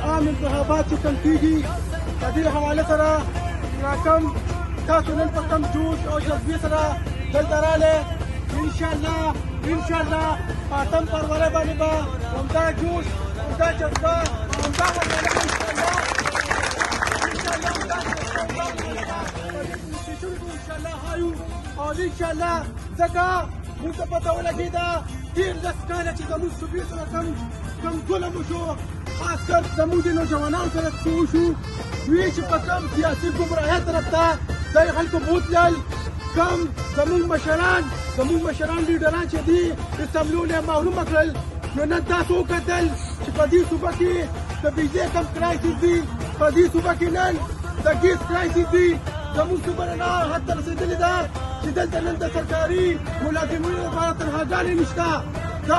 عام انتخابات چې کوم کېږي په دې حواله سره راکم تاسو نن په کوم جوش او جذبې سره دلته راغلئ انشاءالله په اتم فروری باندې به همدا جوش همدا جذبه همدا او انشاءالله ځکه موږ ته پته ولګېده ډېر لس کاله چې زموږ صوبې سره کم ظلم وشو خاص کر زموږ د نوجوانانو سره څه وشو دوی چې په کم سیاسي ګمراهۍ طرف ته دغه خلکو بوتلل کم زموږ مشران لیډران چې دي اسمبلیو نه محرومه کړل نو نن تاسو وکتل چې په دې صوبه کې د بجلۍ کم کرایسس دي په دې صوبه کې نن د ګیس کرایسس دي زموږ صوبه نه حد ته رسېدلې ده چې دلته نن د سرکاري ملازمینو لپاره تنخواګانې نشته دا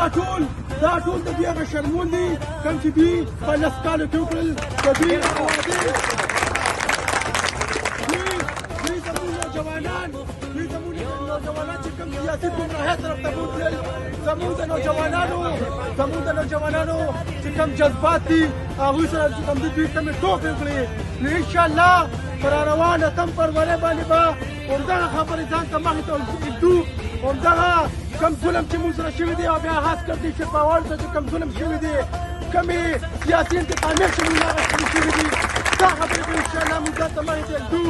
ټول د دې هغه شرمون دي کوم چې دوی په لس کالو کې وکړل د دوی وعدې دوی زموږ نوجوانان چې کوم سیاسي ګمراهۍ طرف ته بوتلل زموږ د نوجوانانو چې کوم جذبات دي هغوی سره چې کوم دوی کمې ټوکې وکړې نو انشاءالله په راروان اتم فروری باندې به همدغه خبرې ځان ته مخې ته ږدو همدغه کم ظلم چې موږ سره شوي دي او بیا خاص کر دې شرپاوال ته چې کم ظلم شوي دي کمې سیاسي انتقامات چې موږ اخیستلي شوي دي دا خبرې به انشاءالله موږ ځان ته مخې ته ږدو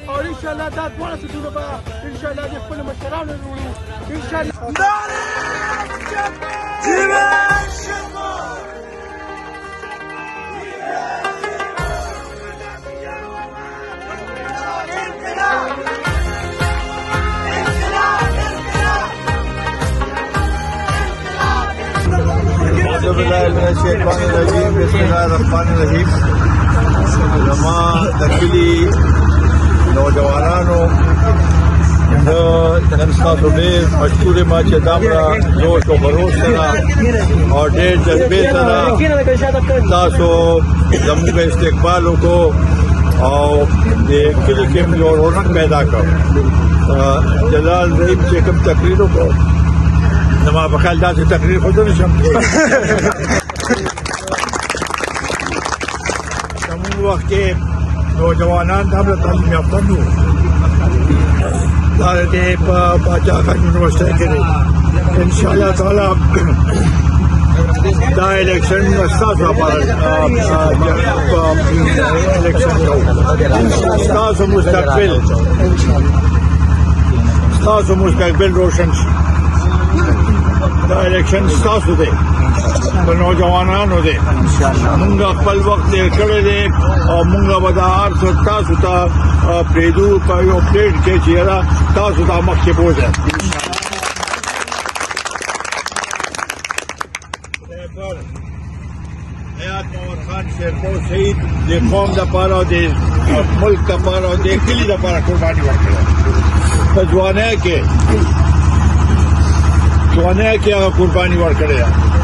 او انشاءالله دا دواړه سیټونه به انشاءالله د خپلو مشرانو وروړو انشاءالله أعوذ بالله من الشيطان الرجيم بسم الله الرحمن الرحيم زما د کلي نوجوانانو نن ستاسو ډېر مشکور یم چې دومره جوش او خروش سره او ډېر جذبې سره تاسو زموږ استقبال وکړو او د کلي کې یو رونق پیدا کړ جلال رحیم چې کوم تقریر وکړو نو ما په خیال داسې تقریر خو نه شم زموږ وخت کې نوجوانان دومره تعلیم یافته نه وو دا د باچا خان یونیورسټۍ کې دی انشاءالله تعالی دا الیکشن ستاسو لپاره الیکشن کوو ستاسو مستقبل روشن شي دا الیکشن ستاسو دی د نوجوانانو دی موږ خپل وخت تیر کړی دی او موږ به دا هر څه تاسو ته پرېږدو په یو پلیټ کې چې یاره تاسو ته مخکې بوځئ حیات محمد خان شیرپور شهید د قوم دپاره او د ملک دپاره او د کلي دپاره قرباني ورکړې په ځوانۍ کې هغه قرباني ورکړې ده